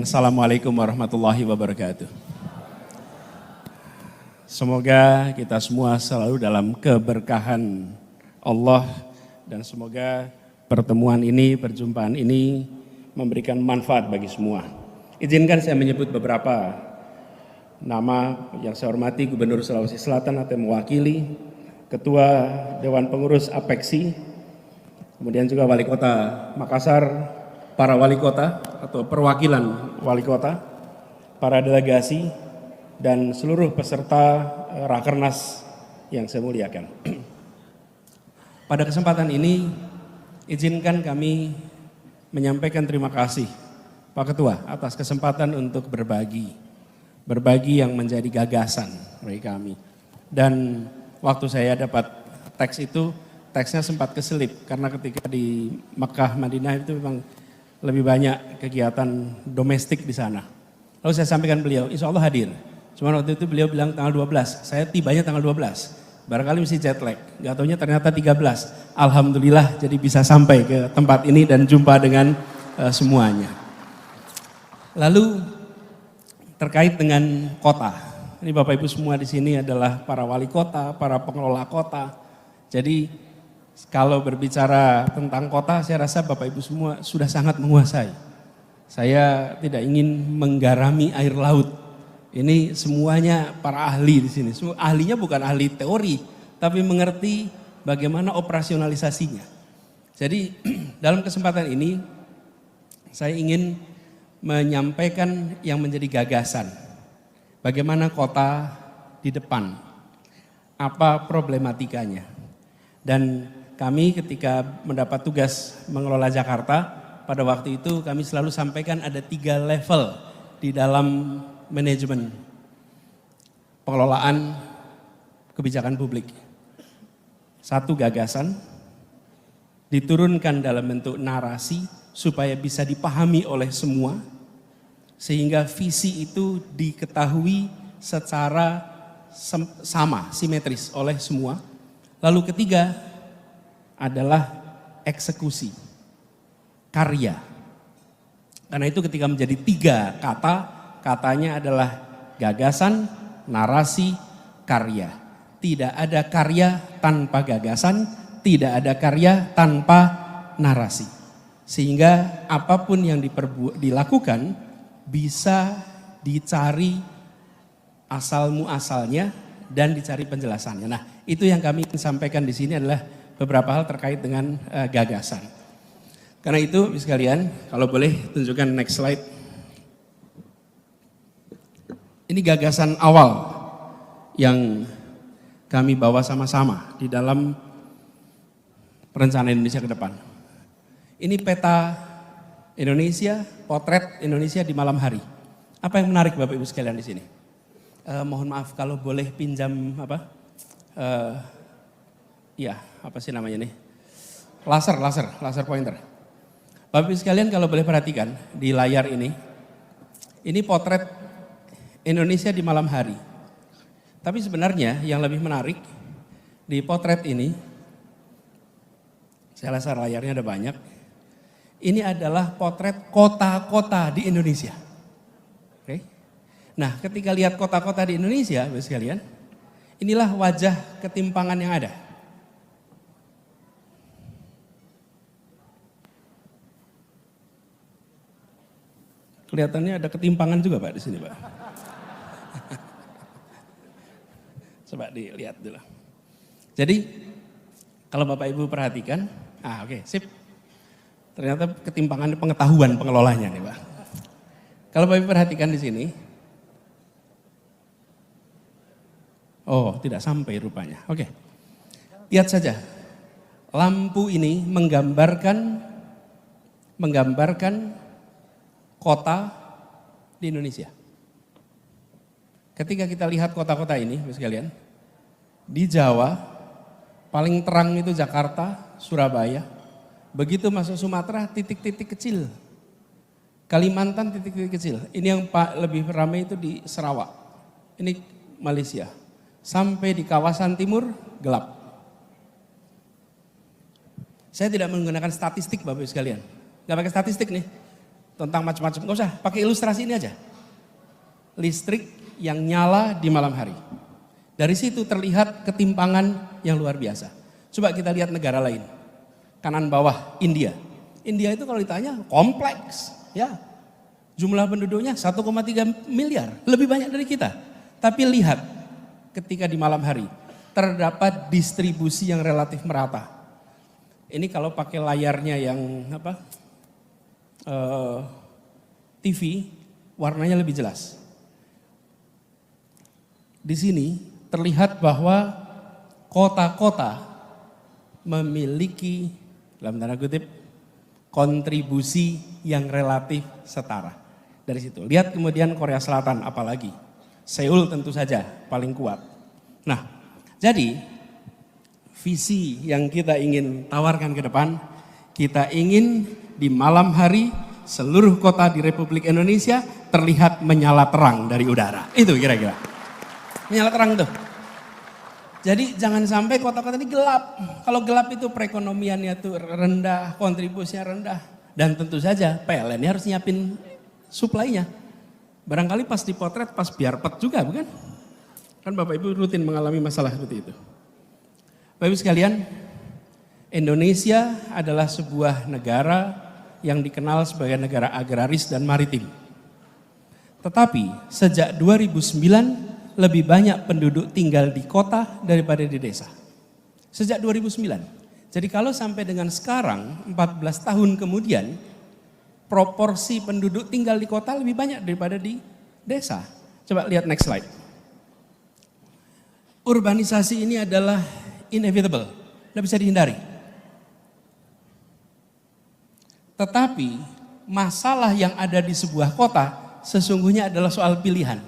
Assalamualaikum warahmatullahi wabarakatuh. Semoga kita semua selalu dalam keberkahan Allah dan semoga pertemuan ini, perjumpaan ini memberikan manfaat bagi semua. Izinkan saya menyebut beberapa nama yang saya hormati: Gubernur Sulawesi Selatan atau mewakili, Ketua Dewan Pengurus APEKSI, kemudian juga Wali Kota Makassar, para wali kota atau perwakilan wali kota, para delegasi, dan seluruh peserta Rakernas yang saya muliakan. Pada kesempatan ini, izinkan kami menyampaikan terima kasih Pak Ketua atas kesempatan untuk berbagi yang menjadi gagasan bagi kami. Dan waktu saya dapat teks itu, teksnya sempat keselip karena ketika di Mekah, Madinah itu memang lebih banyak kegiatan domestik di sana. Lalu saya sampaikan beliau, insya Allah hadir. Cuma waktu itu beliau bilang tanggal 12, saya tibanya tanggal 12. Barangkali mesti jet lag, gak taunya ternyata 13. Alhamdulillah jadi bisa sampai ke tempat ini dan jumpa dengan semuanya. Lalu terkait dengan kota, ini Bapak Ibu semua di sini adalah para wali kota, para pengelola kota. Jadi kalau berbicara tentang kota, saya rasa Bapak Ibu semua sudah sangat menguasai. Saya tidak ingin menggarami air laut. Ini semuanya para ahli di sini. Ahlinya bukan ahli teori, tapi mengerti bagaimana operasionalisasinya. Jadi dalam kesempatan ini, saya ingin menyampaikan yang menjadi gagasan. Bagaimana kota di depan, apa problematikanya. Dan kami ketika mendapat tugas mengelola Jakarta, pada waktu itu kami selalu sampaikan ada 3 level di dalam manajemen pengelolaan kebijakan publik. 1, gagasan, diturunkan dalam bentuk narasi supaya bisa dipahami oleh semua, sehingga visi itu diketahui secara sama, simetris oleh semua. Lalu ketiga adalah eksekusi, karya. Karena itu ketika menjadi 3 kata, katanya adalah gagasan, narasi, karya. Tidak ada karya tanpa gagasan, tidak ada karya tanpa narasi. Sehingga apapun yang dilakukan bisa dicari asal muasalnya dan dicari penjelasannya. Nah, itu yang kami ingin sampaikan di sini adalah beberapa hal terkait dengan gagasan. Karena itu sekalian, kalau boleh tunjukkan next slide. Ini gagasan awal yang kami bawa sama-sama di dalam perencanaan Indonesia ke depan. Ini peta Indonesia, potret Indonesia di malam hari. Apa yang menarik Bapak Ibu sekalian di sini? Mohon maaf kalau boleh pinjam apa sih namanya nih? Laser pointer. Bapak Ibu sekalian kalau boleh perhatikan di layar ini potret Indonesia di malam hari. Tapi sebenarnya yang lebih menarik di potret ini, saya rasa layarnya ada banyak. Ini adalah potret kota-kota di Indonesia. Oke. Nah, ketika lihat kota-kota di Indonesia, Bapak Ibu sekalian, inilah wajah ketimpangan yang ada. Kelihatannya ada ketimpangan juga Pak di sini Pak. Coba dilihat dulu. Jadi kalau Bapak Ibu perhatikan, oke, sip. Ternyata ketimpangan pengetahuan pengelolanya nih Pak. Kalau Bapak Ibu perhatikan di sini, oh tidak sampai rupanya. Oke, lihat saja. Lampu ini menggambarkan kota di Indonesia. Ketika kita lihat kota-kota ini, sekalian, di Jawa paling terang itu Jakarta, Surabaya. Begitu masuk Sumatera, titik-titik kecil. Kalimantan titik-titik kecil. Ini yang lebih ramai itu di Sarawak. Ini Malaysia. Sampai di kawasan timur gelap. Saya tidak menggunakan statistik Bapak Ibu sekalian. Gak pakai statistik nih. tentang macam-macam. Nggak usah, pakai ilustrasi ini aja. Listrik yang nyala di malam hari. Dari situ terlihat ketimpangan yang luar biasa. Coba kita lihat negara lain. Kanan bawah, India. India itu kalau ditanya kompleks, ya. Jumlah penduduknya 1,3 miliar, lebih banyak dari kita. Tapi lihat, ketika di malam hari, terdapat distribusi yang relatif merata. Ini kalau pakai layarnya yang TV, warnanya lebih jelas. Di sini terlihat bahwa kota-kota memiliki, dalam tanda kutip, kontribusi yang relatif setara. Dari situ, lihat kemudian Korea Selatan apalagi. Seoul tentu saja paling kuat. Nah, jadi visi yang kita ingin tawarkan ke depan, kita ingin di malam hari seluruh kota di Republik Indonesia terlihat menyala terang dari udara. Itu kira-kira. Menyala terang tuh. Jadi jangan sampai kota-kota ini gelap. Kalau gelap itu perekonomiannya tuh rendah, kontribusinya rendah. Dan tentu saja PLN ini harus nyiapin suplainya. Barangkali pas dipotret pas biar pet juga bukan? Kan Bapak Ibu rutin mengalami masalah seperti itu. Bapak Ibu sekalian, Indonesia adalah sebuah negara yang dikenal sebagai negara agraris dan maritim. Tetapi sejak 2009 lebih banyak penduduk tinggal di kota daripada di desa. Sejak 2009. Jadi kalau sampai dengan sekarang 14 tahun kemudian proporsi penduduk tinggal di kota lebih banyak daripada di desa. Coba lihat next slide. Urbanisasi ini adalah inevitable, tidak bisa dihindari. Tetapi masalah yang ada di sebuah kota sesungguhnya adalah soal pilihan.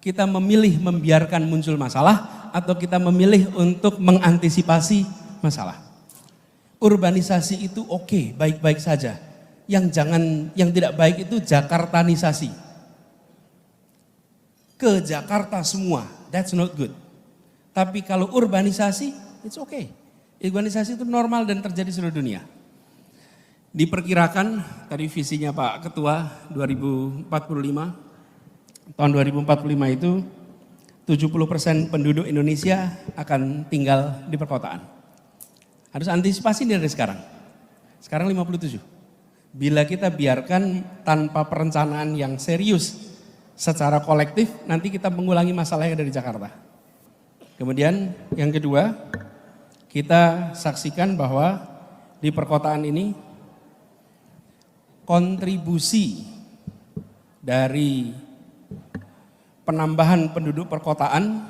Kita memilih membiarkan muncul masalah atau kita memilih untuk mengantisipasi masalah. Urbanisasi itu oke, baik-baik saja. Yang tidak baik itu Jakartanisasi. Ke Jakarta semua, that's not good. Tapi kalau urbanisasi, it's okay. Urbanisasi itu normal dan terjadi di seluruh dunia. Diperkirakan, tadi visinya Pak Ketua 2045, tahun 2045 itu 70% penduduk Indonesia akan tinggal di perkotaan. Harus antisipasi dari sekarang. Sekarang 57. Bila kita biarkan tanpa perencanaan yang serius secara kolektif, nanti kita mengulangi masalah yang ada di Jakarta. Kemudian yang kedua, kita saksikan bahwa di perkotaan ini kontribusi dari penambahan penduduk perkotaan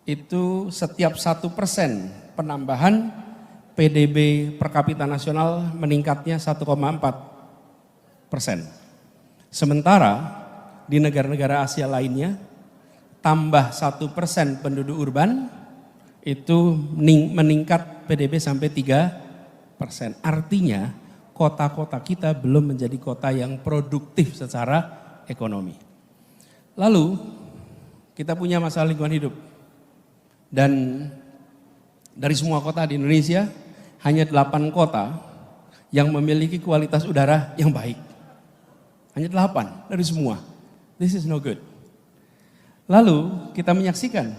itu setiap 1% penambahan PDB per kapita nasional meningkatnya 1,4%. Sementara di negara-negara Asia lainnya tambah 1% penduduk urban itu meningkat PDB sampai 3%. Artinya kota-kota kita belum menjadi kota yang produktif secara ekonomi. Lalu kita punya masalah lingkungan hidup. Dan dari semua kota di Indonesia hanya 8 kota yang memiliki kualitas udara yang baik. Hanya 8 dari semua. This is no good. Lalu kita menyaksikan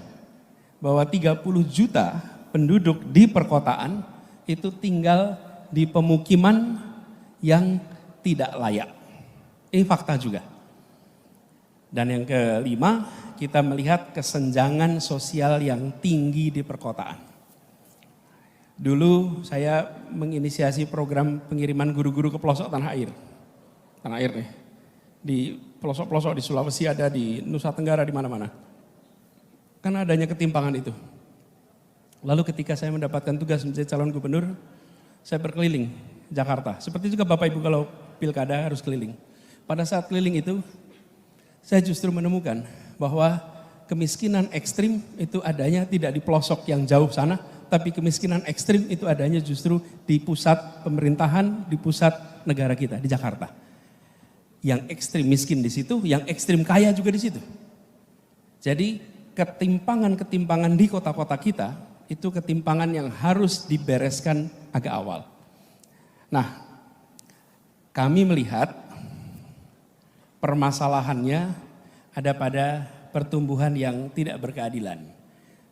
bahwa 30 juta penduduk di perkotaan itu tinggal di pemukiman yang tidak layak. Ini fakta juga. Dan yang kelima, kita melihat kesenjangan sosial yang tinggi di perkotaan. Dulu saya menginisiasi program pengiriman guru-guru ke pelosok tanah air. Tanah air nih. Di pelosok-pelosok di Sulawesi ada, di Nusa Tenggara, di mana-mana. Karena adanya ketimpangan itu. Lalu ketika saya mendapatkan tugas menjadi calon gubernur, saya berkeliling Jakarta. Seperti juga Bapak Ibu kalau pilkada harus keliling. Pada saat keliling itu, saya justru menemukan bahwa kemiskinan ekstrim itu adanya tidak di pelosok yang jauh sana, tapi kemiskinan ekstrim itu adanya justru di pusat pemerintahan, di pusat negara kita, di Jakarta. Yang ekstrim miskin di situ, yang ekstrim kaya juga di situ. Jadi ketimpangan-ketimpangan di kota-kota kita, itu ketimpangan yang harus dibereskan agak awal. Nah, kami melihat permasalahannya ada pada pertumbuhan yang tidak berkeadilan.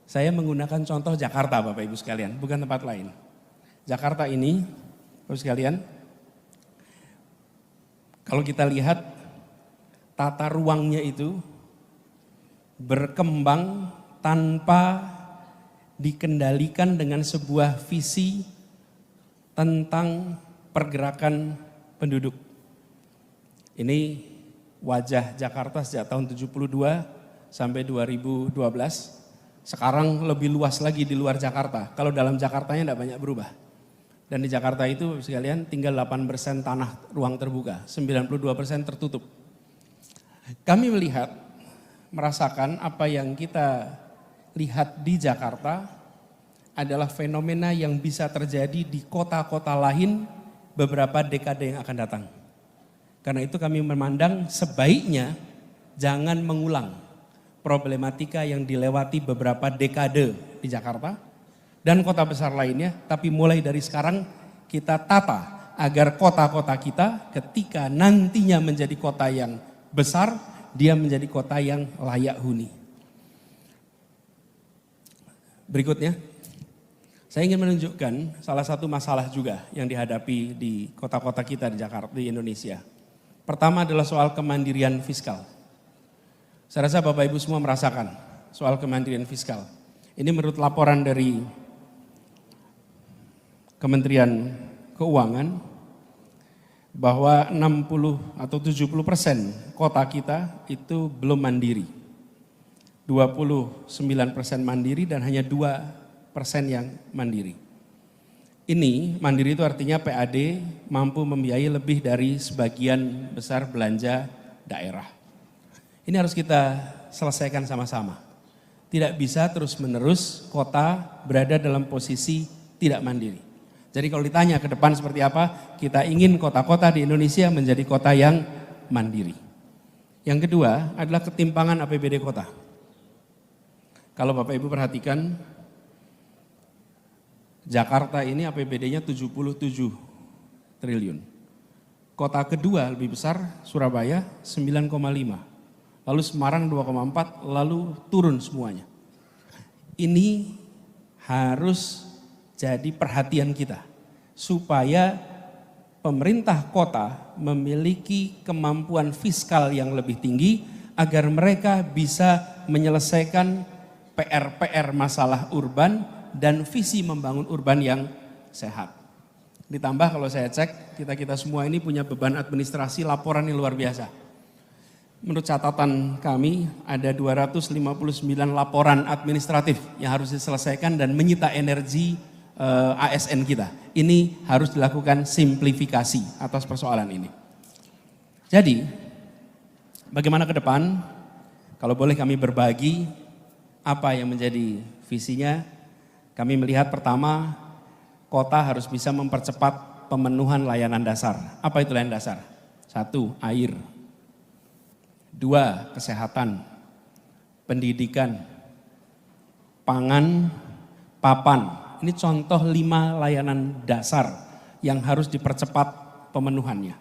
Saya menggunakan contoh Jakarta Bapak Ibu sekalian, bukan tempat lain. Jakarta ini, Bapak Ibu sekalian, kalau kita lihat tata ruangnya itu berkembang tanpa dikendalikan dengan sebuah visi tentang pergerakan penduduk. Ini wajah Jakarta sejak tahun 72 sampai 2012. Sekarang lebih luas lagi di luar Jakarta. Kalau dalam Jakartanya tidak banyak berubah. Dan di Jakarta itu sekalian tinggal 8% tanah ruang terbuka, 92% tertutup. Kami merasakan apa yang kita lihat di Jakarta adalah fenomena yang bisa terjadi di kota-kota lain beberapa dekade yang akan datang. Karena itu kami memandang sebaiknya jangan mengulang problematika yang dilewati beberapa dekade di Jakarta dan kota besar lainnya, tapi mulai dari sekarang kita tata agar kota-kota kita ketika nantinya menjadi kota yang besar, dia menjadi kota yang layak huni. Berikutnya, saya ingin menunjukkan salah satu masalah juga yang dihadapi di kota-kota kita di Jakarta, di Indonesia. Pertama adalah soal kemandirian fiskal. Saya rasa Bapak Ibu semua merasakan soal kemandirian fiskal. Ini menurut laporan dari Kementerian Keuangan bahwa 60 atau 70% kota kita itu belum mandiri. 29% mandiri dan hanya 2% yang mandiri. Ini mandiri itu artinya PAD mampu membiayai lebih dari sebagian besar belanja daerah. Ini harus kita selesaikan sama-sama. Tidak bisa terus-menerus kota berada dalam posisi tidak mandiri. Jadi kalau ditanya ke depan seperti apa, kita ingin kota-kota di Indonesia menjadi kota yang mandiri. Yang kedua adalah ketimpangan APBD kota. Kalau Bapak Ibu perhatikan, Jakarta ini APBD-nya 77 triliun. Kota kedua lebih besar, Surabaya 9,5. Lalu Semarang 2,4, lalu turun semuanya. Ini harus jadi perhatian kita. Supaya pemerintah kota memiliki kemampuan fiskal yang lebih tinggi agar mereka bisa menyelesaikan PR-PR masalah urban dan visi membangun urban yang sehat. Ditambah kalau saya cek, kita semua ini punya beban administrasi laporan yang luar biasa. Menurut catatan kami ada 259 laporan administratif yang harus diselesaikan dan menyita energi ASN kita. Ini harus dilakukan simplifikasi atas persoalan ini. Jadi, bagaimana ke depan? Kalau boleh kami berbagi apa yang menjadi visinya, kami melihat pertama, kota harus bisa mempercepat pemenuhan layanan dasar. Apa itu layanan dasar? 1, air. 2, kesehatan, pendidikan, pangan, papan. Ini contoh 5 layanan dasar yang harus dipercepat pemenuhannya.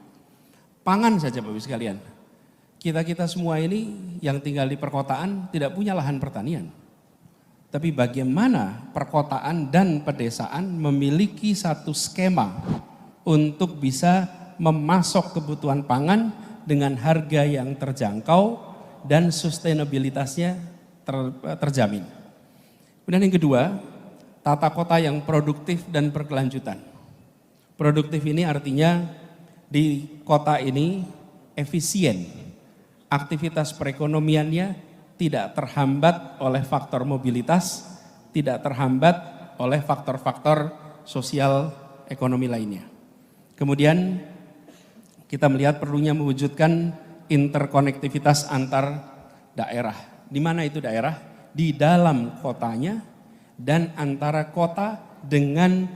Pangan saja Bapak Ibu sekalian. Kita semua ini yang tinggal di perkotaan tidak punya lahan pertanian. Tapi bagaimana perkotaan dan pedesaan memiliki satu skema untuk bisa memasok kebutuhan pangan dengan harga yang terjangkau dan sustainabilitasnya terjamin. Kemudian yang kedua, tata kota yang produktif dan berkelanjutan. Produktif ini artinya di kota ini efisien. Aktivitas perekonomiannya tidak terhambat oleh faktor mobilitas, tidak terhambat oleh faktor-faktor sosial ekonomi lainnya. Kemudian kita melihat perlunya mewujudkan interkonektivitas antar daerah. Di mana itu daerah? Di dalam kotanya dan antara kota dengan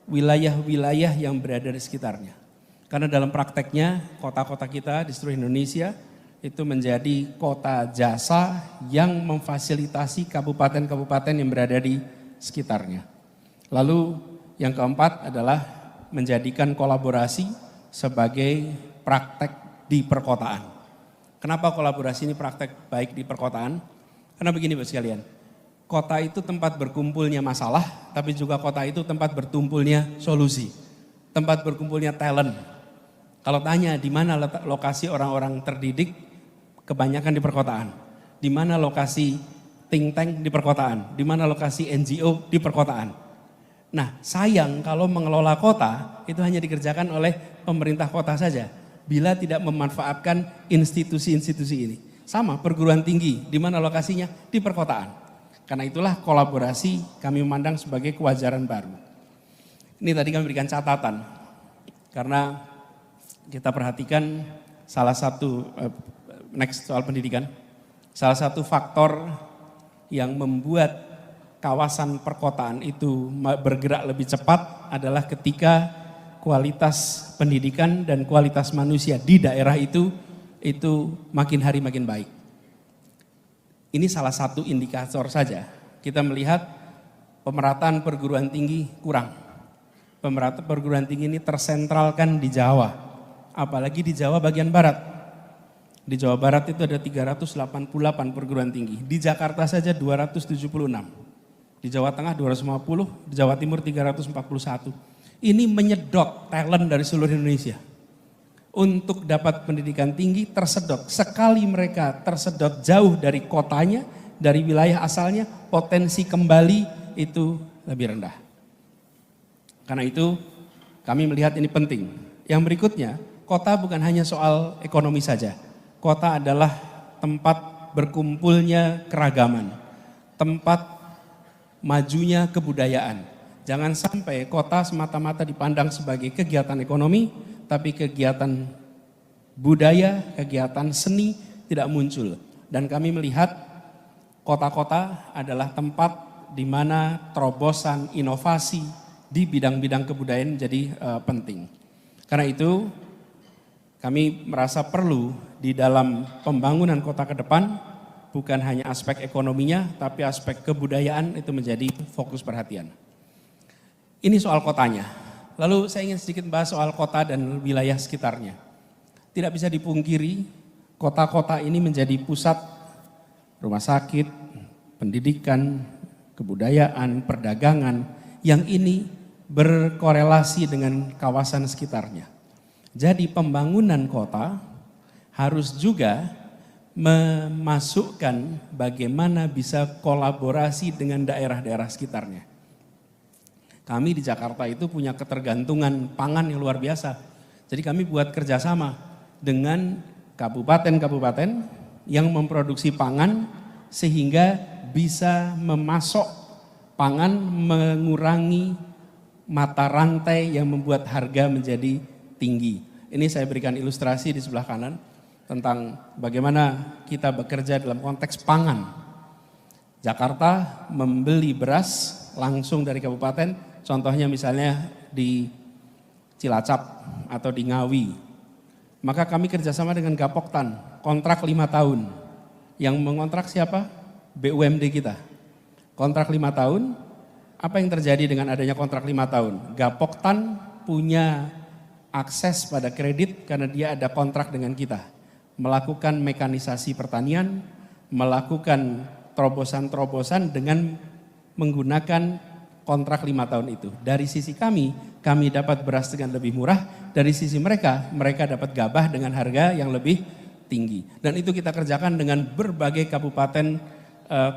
wilayah-wilayah yang berada di sekitarnya. Karena dalam prakteknya kota-kota kita di seluruh Indonesia itu menjadi kota jasa yang memfasilitasi kabupaten-kabupaten yang berada di sekitarnya. Lalu yang keempat adalah menjadikan kolaborasi sebagai praktek di perkotaan. Kenapa kolaborasi ini praktek baik di perkotaan? Karena begini Bapak sekalian, kota itu tempat berkumpulnya masalah, tapi juga kota itu tempat bertumpulnya solusi, tempat berkumpulnya talent. Kalau tanya di mana lokasi orang-orang terdidik, kebanyakan di perkotaan. Di mana lokasi think tank di perkotaan, di mana lokasi NGO di perkotaan. Nah, sayang kalau mengelola kota itu hanya dikerjakan oleh pemerintah kota saja, bila tidak memanfaatkan institusi-institusi ini. Sama perguruan tinggi, di mana lokasinya? Di perkotaan. Karena itulah kolaborasi kami memandang sebagai kewajaran baru. Ini tadi kami berikan catatan, karena kita perhatikan salah satu, next soal pendidikan, salah satu faktor yang membuat kawasan perkotaan itu bergerak lebih cepat adalah ketika kualitas pendidikan dan kualitas manusia di daerah itu makin hari makin baik. Ini salah satu indikator saja. Kita melihat pemerataan perguruan tinggi kurang. Pemerataan perguruan tinggi ini tersentralkan di Jawa, apalagi di Jawa bagian barat. Di Jawa Barat itu ada 388 perguruan tinggi, di Jakarta saja 276, di Jawa Tengah 250, di Jawa Timur 341. Ini menyedot talent dari seluruh Indonesia. Untuk dapat pendidikan tinggi tersedot, sekali mereka tersedot jauh dari kotanya, dari wilayah asalnya, potensi kembali itu lebih rendah. Karena itu kami melihat ini penting. Yang berikutnya, kota bukan hanya soal ekonomi saja. Kota adalah tempat berkumpulnya keragaman, tempat majunya kebudayaan. Jangan sampai kota semata-mata dipandang sebagai kegiatan ekonomi, tapi kegiatan budaya, kegiatan seni tidak muncul. Dan kami melihat kota-kota adalah tempat di mana terobosan inovasi di bidang-bidang kebudayaan menjadi penting. Karena itu kami merasa perlu di dalam pembangunan kota ke depan bukan hanya aspek ekonominya, tapi aspek kebudayaan itu menjadi fokus perhatian. Ini soal kotanya. Lalu saya ingin sedikit bahas soal kota dan wilayah sekitarnya. Tidak bisa dipungkiri, kota-kota ini menjadi pusat rumah sakit, pendidikan, kebudayaan, perdagangan, yang ini berkorelasi dengan kawasan sekitarnya. Jadi pembangunan kota harus juga memasukkan bagaimana bisa kolaborasi dengan daerah-daerah sekitarnya. Kami di Jakarta itu punya ketergantungan pangan yang luar biasa. Jadi kami buat kerjasama dengan kabupaten-kabupaten yang memproduksi pangan sehingga bisa memasok pangan, mengurangi mata rantai yang membuat harga menjadi tinggi. Ini saya berikan ilustrasi di sebelah kanan tentang bagaimana kita bekerja dalam konteks pangan. Jakarta membeli beras langsung dari kabupaten, contohnya misalnya di Cilacap atau di Ngawi. Maka kami kerjasama dengan Gapoktan, kontrak 5 tahun. Yang mengontrak siapa? BUMD kita. Kontrak 5 tahun, apa yang terjadi dengan adanya kontrak 5 tahun? Gapoktan punya akses pada kredit karena dia ada kontrak dengan kita. Melakukan mekanisasi pertanian, melakukan terobosan-terobosan dengan menggunakan kontrak 5 tahun itu. Dari sisi kami dapat beras dengan lebih murah. Dari sisi mereka dapat gabah dengan harga yang lebih tinggi. Dan itu kita kerjakan dengan berbagai kabupaten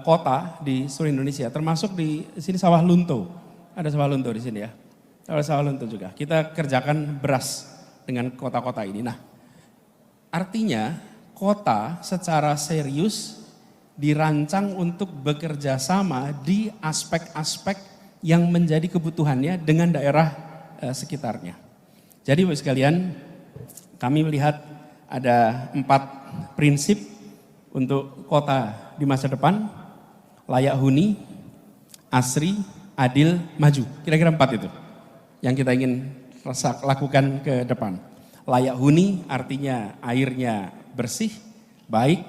kota di seluruh Indonesia. Termasuk di sini Sawah Lunto. Ada Sawah Lunto di sini ya. Ada Sawah Lunto juga. Kita kerjakan beras dengan kota-kota ini. Nah, artinya kota secara serius dirancang untuk bekerja sama di aspek-aspek yang menjadi kebutuhannya dengan daerah sekitarnya. Jadi Bapak sekalian, kami melihat ada 4 prinsip untuk kota di masa depan: layak huni, asri, adil, maju. Kira-kira 4 itu yang kita ingin lakukan ke depan. Layak huni artinya airnya bersih, baik,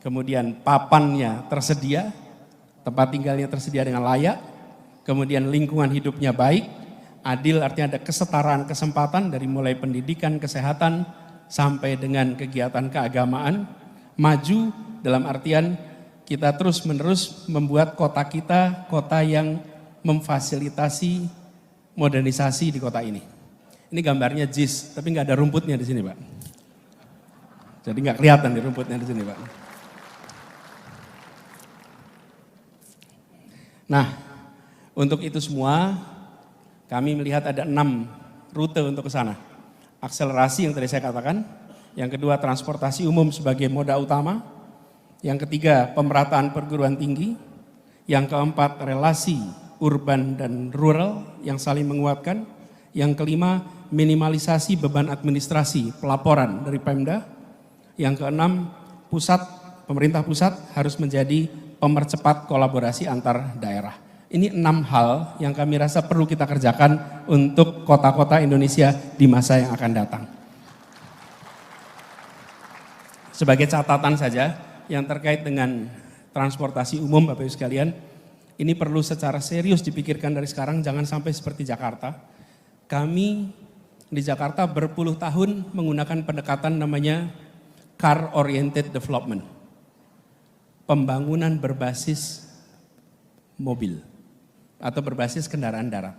kemudian papannya tersedia, tempat tinggalnya tersedia dengan layak, kemudian lingkungan hidupnya baik. Adil artinya ada kesetaraan kesempatan dari mulai pendidikan, kesehatan, sampai dengan kegiatan keagamaan. Maju dalam artian kita terus-menerus membuat kota kita kota yang memfasilitasi modernisasi di kota ini. Ini gambarnya JIS, tapi nggak ada rumputnya di sini, Pak. Jadi nggak kelihatan di rumputnya di sini, Pak. Nah, untuk itu semua kami melihat ada 6 rute untuk ke sana. Akselerasi yang tadi saya katakan, yang kedua transportasi umum sebagai moda utama, yang ketiga pemerataan perguruan tinggi, yang keempat relasi urban dan rural yang saling menguatkan, yang kelima minimalisasi beban administrasi pelaporan dari Pemda, yang keenam pemerintah pusat harus menjadi pemercepat kolaborasi antar daerah. Ini 6 hal yang kami rasa perlu kita kerjakan untuk kota-kota Indonesia di masa yang akan datang. Sebagai catatan saja yang terkait dengan transportasi umum Bapak Ibu sekalian, ini perlu secara serius dipikirkan dari sekarang, jangan sampai seperti Jakarta. Kami di Jakarta berpuluh tahun menggunakan pendekatan namanya car oriented development. Pembangunan berbasis mobil atau berbasis kendaraan darat.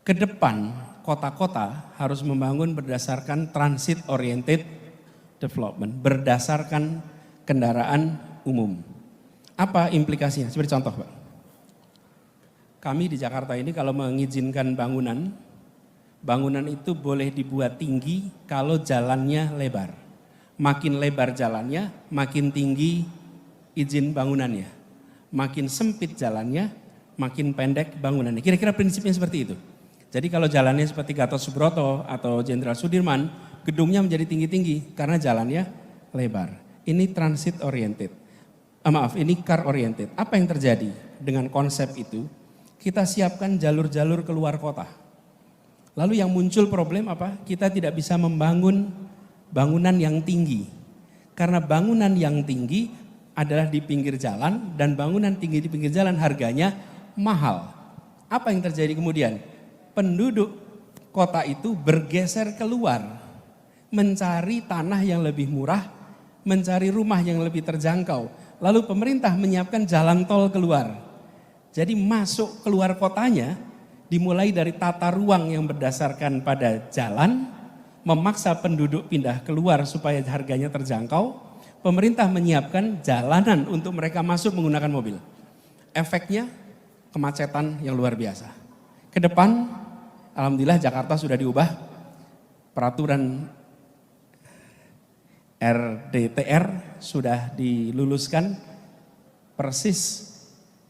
Ke depan kota-kota harus membangun berdasarkan transit oriented development, berdasarkan kendaraan umum. Apa implikasinya? Seperti contoh, Pak. Kami di Jakarta ini kalau mengizinkan bangunan itu boleh dibuat tinggi kalau jalannya lebar. Makin lebar jalannya, makin tinggi izin bangunannya. Makin sempit jalannya, makin pendek bangunannya. Kira-kira prinsipnya seperti itu. Jadi kalau jalannya seperti Gatot Subroto atau Jenderal Sudirman, gedungnya menjadi tinggi-tinggi karena jalannya lebar. Ini transit oriented. Ini car oriented. Apa yang terjadi dengan konsep itu? Kita siapkan jalur-jalur keluar kota. Lalu yang muncul problem apa? Kita tidak bisa membangun bangunan yang tinggi. Karena bangunan yang tinggi adalah di pinggir jalan dan bangunan tinggi di pinggir jalan harganya mahal. Apa yang terjadi kemudian? Penduduk kota itu bergeser keluar, mencari tanah yang lebih murah, mencari rumah yang lebih terjangkau. Lalu pemerintah menyiapkan jalan tol keluar. Jadi masuk keluar kotanya dimulai dari tata ruang yang berdasarkan pada jalan, memaksa penduduk pindah keluar supaya harganya terjangkau. Pemerintah menyiapkan jalanan untuk mereka masuk menggunakan mobil. Efeknya kemacetan yang luar biasa. Ke depan, alhamdulillah Jakarta sudah diubah. Peraturan RDTR sudah diluluskan persis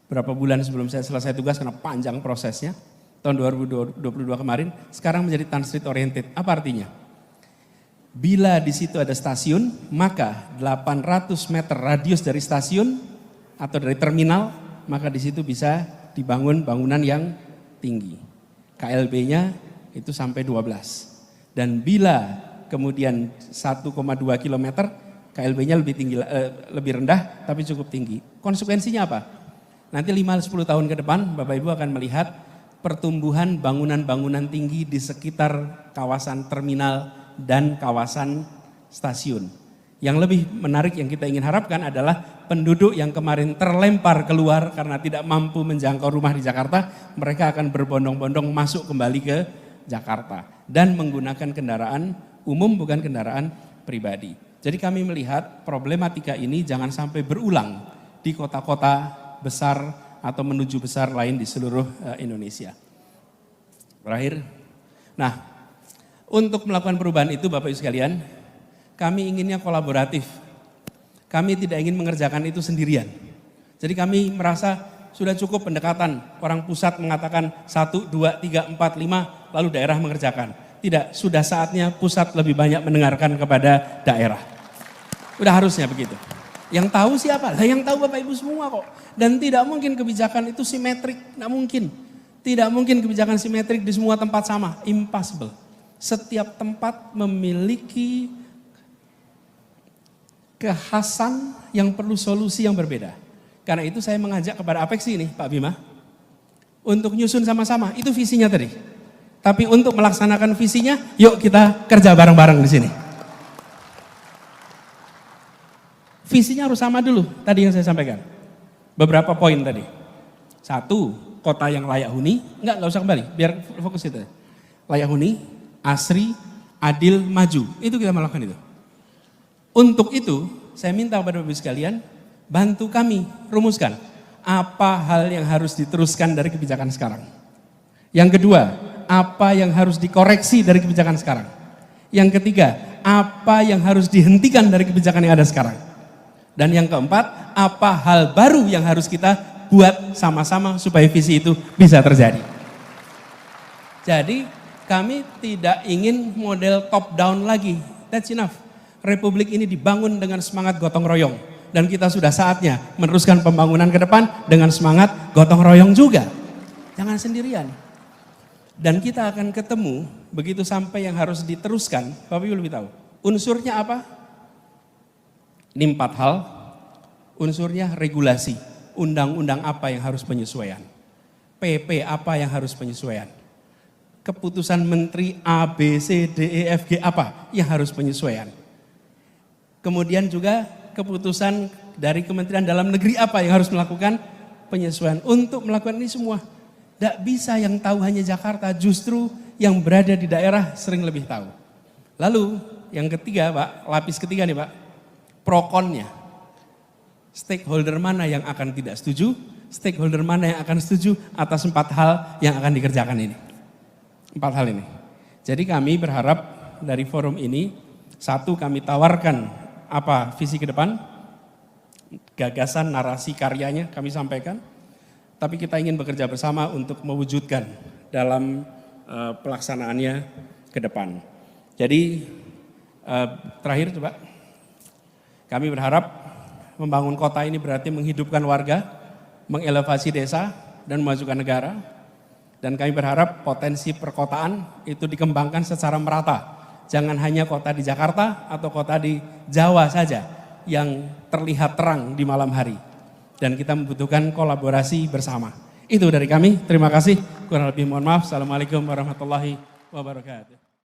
berapa bulan sebelum saya selesai tugas karena panjang prosesnya. Tahun 2022 kemarin, sekarang menjadi transit oriented. Apa artinya? Bila di situ ada stasiun, maka 800 meter radius dari stasiun atau dari terminal, maka di situ bisa dibangun bangunan yang tinggi. KLB-nya itu sampai 12. Dan bila kemudian 1,2 km, KLB-nya lebih rendah tapi cukup tinggi. Konsekuensinya apa? Nanti 5-10 tahun ke depan Bapak Ibu akan melihat pertumbuhan bangunan-bangunan tinggi di sekitar kawasan terminal dan kawasan stasiun. Yang lebih menarik yang kita ingin harapkan adalah penduduk yang kemarin terlempar keluar karena tidak mampu menjangkau rumah di Jakarta, mereka akan berbondong-bondong masuk kembali ke Jakarta dan menggunakan kendaraan umum bukan kendaraan pribadi. Jadi kami melihat problematika ini jangan sampai berulang di kota-kota besar atau menuju besar lain di seluruh Indonesia. Terakhir, nah untuk melakukan perubahan itu Bapak Ibu sekalian, kami inginnya kolaboratif. Kami tidak ingin mengerjakan itu sendirian. Jadi kami merasa sudah cukup pendekatan. Orang pusat mengatakan 1, 2, 3, 4, 5, lalu daerah mengerjakan. Tidak, sudah saatnya pusat lebih banyak mendengarkan kepada daerah. Udah harusnya begitu. Yang tahu siapa? Lah yang tahu Bapak Ibu semua kok. Dan tidak mungkin kebijakan itu simetrik, tidak mungkin. Tidak mungkin kebijakan simetrik di semua tempat sama, impossible. Setiap tempat memiliki kekhasan yang perlu solusi yang berbeda. Karena itu saya mengajak kepada Apexi ini, Pak Bima, untuk nyusun sama-sama, itu visinya tadi. Tapi untuk melaksanakan visinya, yuk kita kerja bareng-bareng di sini. Visinya harus sama dulu, tadi yang saya sampaikan. Beberapa poin tadi. Satu, kota yang layak huni, enggak usah kembali, biar fokus itu. Layak huni, asri, adil, maju. Itu kita melakukan itu. Untuk itu, saya minta kepada Bapak Ibu sekalian, bantu kami rumuskan apa hal yang harus diteruskan dari kebijakan sekarang. Yang kedua, apa yang harus dikoreksi dari kebijakan sekarang. Yang ketiga, apa yang harus dihentikan dari kebijakan yang ada sekarang. Dan yang keempat, apa hal baru yang harus kita buat sama-sama supaya visi itu bisa terjadi. Jadi kami tidak ingin model top down lagi. That's enough. Republik ini dibangun dengan semangat gotong royong. Dan kita sudah saatnya meneruskan pembangunan ke depan dengan semangat gotong royong juga. Jangan sendirian. Dan kita akan ketemu, begitu sampai yang harus diteruskan, Bapak Ibu lebih tahu. Unsurnya apa? Ini 4 hal. Unsurnya regulasi. Undang-undang apa yang harus penyesuaian. PP apa yang harus penyesuaian. Keputusan Menteri A, B, C, D, E, F, G apa yang harus penyesuaian. Kemudian juga keputusan dari Kementerian Dalam Negeri apa yang harus melakukan penyesuaian. Untuk melakukan ini semua. Tidak bisa yang tahu hanya Jakarta, justru yang berada di daerah sering lebih tahu. Lalu yang ketiga Pak, lapis ketiga nih Pak, pro-konnya. Stakeholder mana yang akan tidak setuju, stakeholder mana yang akan setuju atas 4 hal yang akan dikerjakan ini. 4 hal ini. Jadi kami berharap dari forum ini, satu kami tawarkan apa visi ke depan, gagasan, narasi, karyanya kami sampaikan. Tapi kita ingin bekerja bersama untuk mewujudkan dalam pelaksanaannya ke depan. Jadi terakhir coba, kami berharap membangun kota ini berarti menghidupkan warga, mengelevasi desa, dan memajukan negara. Dan kami berharap potensi perkotaan itu dikembangkan secara merata. Jangan hanya kota di Jakarta atau kota di Jawa saja yang terlihat terang di malam hari. Dan kita membutuhkan kolaborasi bersama. Itu dari kami, terima kasih. Kurang lebih mohon maaf. Assalamualaikum warahmatullahi wabarakatuh.